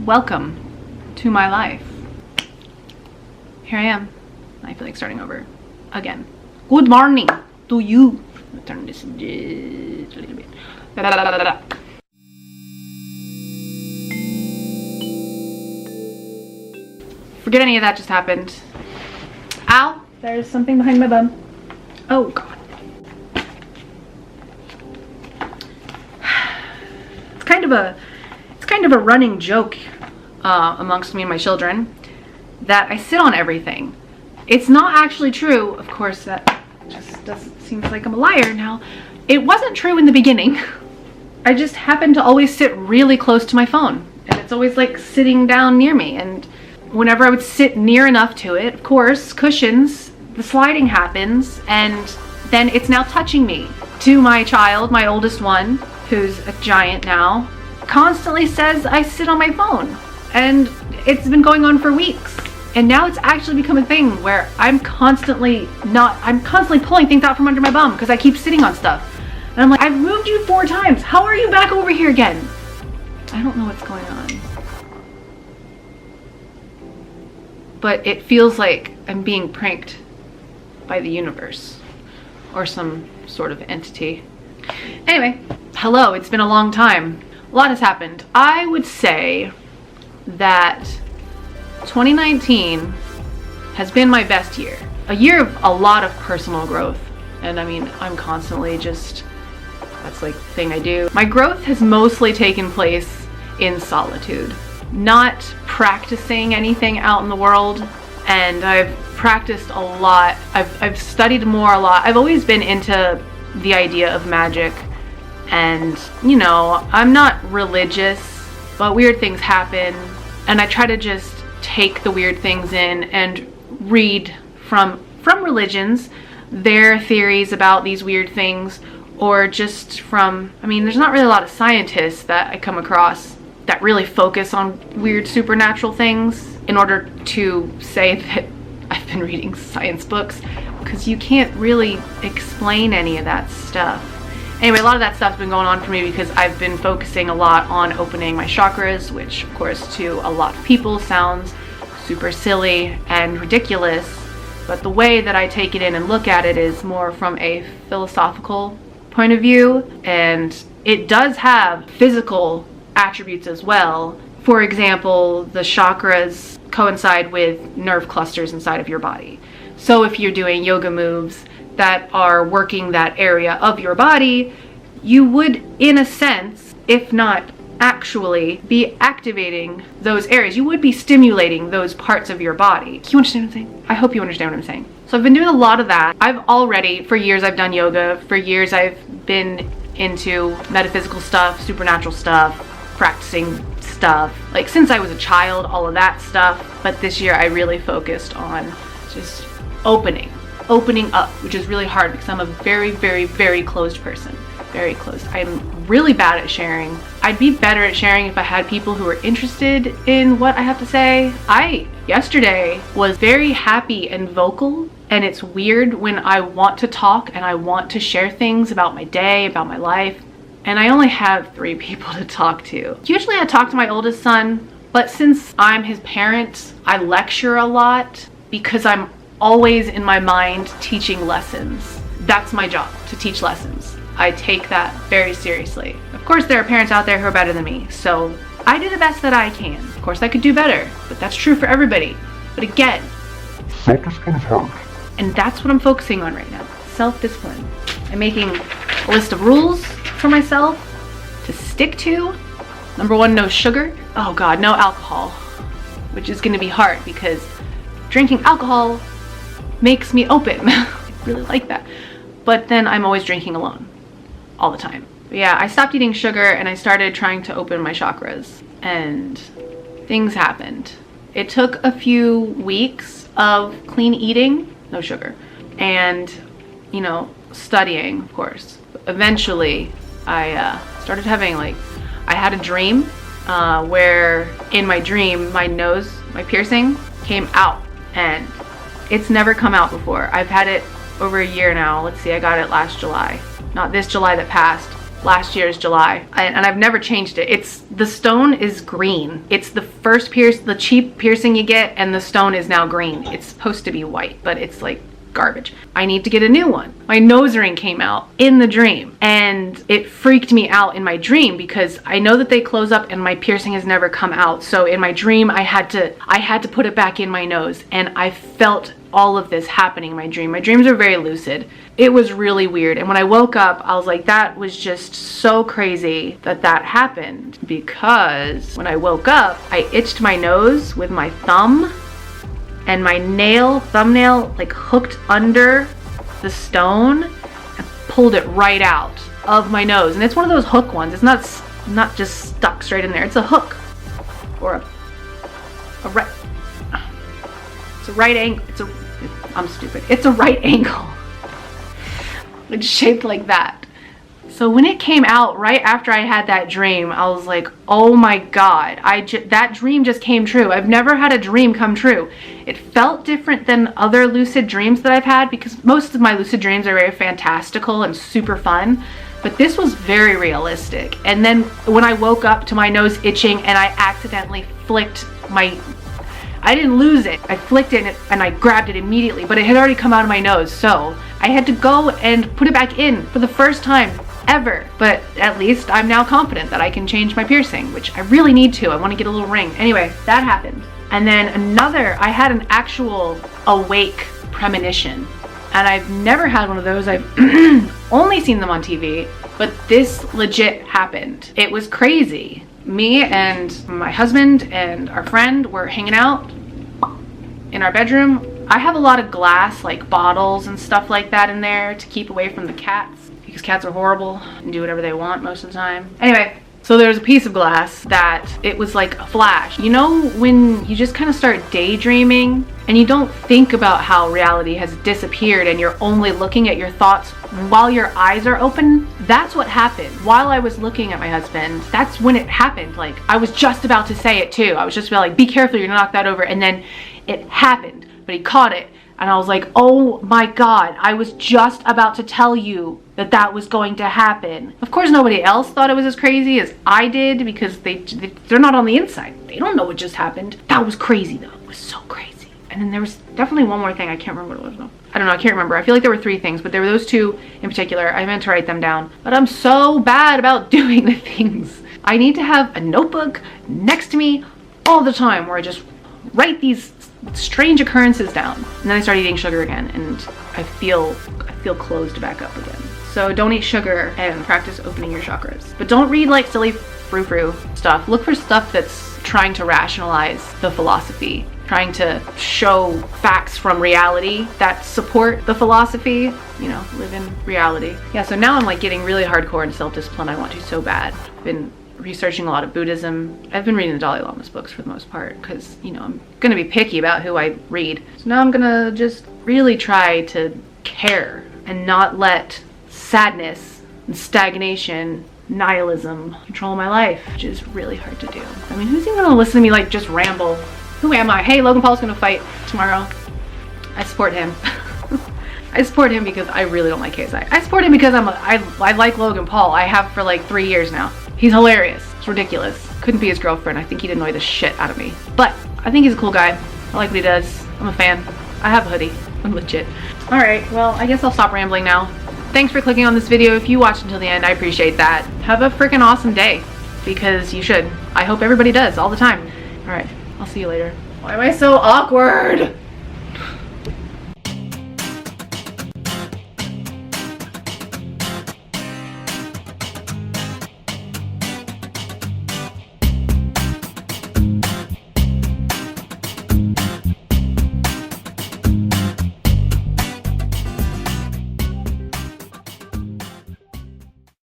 welcome to my life. Here I am. I feel like starting over again. Good morning to you. I'll turn this just a little bit. Forget any of that just happened. Ow! There's something behind my bum. Oh god. It's kind of a running joke amongst me and my children that I sit on everything. It's not actually true. Of course, that just seems like I'm a liar now. It wasn't true in the beginning. I just happened to always sit really close to my phone, and it's always like sitting down near me, and whenever I would sit near enough to it, of course, cushions, the sliding happens, and then it's now touching me. To my child, my oldest one, who's a giant now, constantly says I sit on my phone, and it's been going on for weeks. And now it's actually become a thing where I'm constantly pulling things out from under my bum because I keep sitting on stuff. And I'm like, I've moved you 4 times. How are you back over here again? I don't know what's going on. But it feels like I'm being pranked by the universe or some sort of entity. Anyway, hello, it's been a long time. A lot has happened. I would say that 2019 has been my best year. A year of a lot of personal growth. And I mean, I'm constantly that's like the thing I do. My growth has mostly taken place in solitude. Not practicing anything out in the world. And I've practiced a lot. I've studied more a lot. I've always been into the idea of magic. And, you know, I'm not religious, but weird things happen. And I try to just take the weird things in and read from religions, their theories about these weird things, or just from, I mean, there's not really a lot of scientists that I come across that really focus on weird supernatural things in order to say that I've been reading science books, because you can't really explain any of that stuff. Anyway, a lot of that stuff's been going on for me because I've been focusing a lot on opening my chakras, which of course to a lot of people sounds super silly and ridiculous, but the way that I take it in and look at it is more from a philosophical point of view, and it does have physical attributes as well. For example, the chakras coincide with nerve clusters inside of your body. So if you're doing yoga moves that are working that area of your body, you would, in a sense, if not actually, be activating those areas. You would be stimulating those parts of your body. Do you understand what I'm saying? I hope you understand what I'm saying. So I've been doing a lot of that. For years I've done yoga. For years I've been into metaphysical stuff, supernatural stuff, practicing stuff. Like since I was a child, all of that stuff. But this year I really focused on just opening up, which is really hard because I'm a very, very, very closed person. Very closed. I'm really bad at sharing. I'd be better at sharing if I had people who were interested in what I have to say. I, yesterday, was very happy and vocal, and it's weird when I want to talk and I want to share things about my day, about my life, and I only have 3 people to talk to. Usually I talk to my oldest son, but since I'm his parent, I lecture a lot because I'm always in my mind teaching lessons. That's my job, to teach lessons. I take that very seriously. Of course, there are parents out there who are better than me, so I do the best that I can. Of course, I could do better, but that's true for everybody. But again, self-discipline is hard. And that's what I'm focusing on right now. Self-discipline. I'm making a list of rules for myself to stick to. Number 1, no sugar. Oh God, no alcohol, which is gonna be hard because drinking alcohol makes me open. I really like that. But then I'm always drinking alone all the time. But yeah, I stopped eating sugar and I started trying to open my chakras, and things happened. It took a few weeks of clean eating, no sugar, and, you know, studying, of course. Eventually, I started having I had a dream where in my dream, my nose, my piercing came out, and it's never come out before. I've had it over a year now. Let's see, I got it last July. Not this July that passed, last year's July, and I've never changed it. The stone is green. It's the first the cheap piercing you get, and the stone is now green. It's supposed to be white, but it's like garbage. I need to get a new one. My nose ring came out in the dream, and it freaked me out in my dream because I know that they close up and my piercing has never come out. So in my dream, I had to put it back in my nose, and I felt all of this happening in my dream. My dreams are very lucid. It was really weird. And when I woke up, I was like, that was just so crazy that happened, because when I woke up, I itched my nose with my thumb, and my thumbnail like hooked under the stone and pulled it right out of my nose. And it's one of those hook ones. It's not just stuck straight in there. It's a hook, or it's a right angle. I'm stupid. It's a right angle. It's shaped like that. So when it came out right after I had that dream, I was like, oh my God, that dream just came true. I've never had a dream come true. It felt different than other lucid dreams that I've had, because most of my lucid dreams are very fantastical and super fun, but this was very realistic. And then when I woke up to my nose itching, and I accidentally flicked I didn't lose it. I flicked it and I grabbed it immediately, but it had already come out of my nose. So I had to go and put it back in for the first time ever. But at least I'm now confident that I can change my piercing, which I really need to. I want to get a little ring. Anyway, that happened. And then I had an actual awake premonition. And I've never had one of those. I've only seen them on TV, but this legit happened. It was crazy. Me and my husband and our friend were hanging out in our bedroom. I have a lot of glass, like bottles and stuff like that in there to keep away from the cats, because cats are horrible and do whatever they want most of the time. Anyway, so there's a piece of glass that it was like a flash. You know when you just kind of start daydreaming and you don't think about how reality has disappeared and you're only looking at your thoughts while your eyes are open? That's what happened. While I was looking at my husband, that's when it happened. Like, I was just about to say it too. I was just about like, be careful, you're gonna knock that over. And then it happened, but he caught it. And I was like, oh my God, I was just about to tell you that was going to happen. Of course, nobody else thought it was as crazy as I did, because they're not on the inside. They don't know what just happened. That was crazy though. It was so crazy. And then there was definitely one more thing. I can't remember what it was though. I don't know, I can't remember. I feel like there were 3 things, but there were those 2 in particular. I meant to write them down, but I'm so bad about doing the things. I need to have a notebook next to me all the time where I just write these strange occurrences down. And then I start eating sugar again, and I feel closed back up again. So don't eat sugar and practice opening your chakras. But don't read like silly frou-frou stuff. Look for stuff that's trying to rationalize the philosophy, trying to show facts from reality that support the philosophy. You know, live in reality. Yeah, so now I'm like getting really hardcore in self-discipline. I want to so bad. I've been researching a lot of Buddhism. I've been reading the Dalai Lama's books for the most part, because, you know, I'm gonna be picky about who I read. So now I'm gonna just really try to care and not let sadness and stagnation, nihilism control my life, which is really hard to do. I mean, who's even gonna listen to me like just ramble? Who am I? Hey, Logan Paul's gonna fight tomorrow. I support him. I support him because I really don't like KSI. I support him because I like Logan Paul. I have for like 3 years now. He's hilarious. It's ridiculous. Couldn't be his girlfriend. I think he'd annoy the shit out of me. But I think he's a cool guy. I like what he does. I'm a fan. I have a hoodie. I'm legit. Alright, well, I guess I'll stop rambling now. Thanks for clicking on this video. If you watched until the end, I appreciate that. Have a freaking awesome day, because you should. I hope everybody does all the time. Alright, I'll see you later. Why am I so awkward?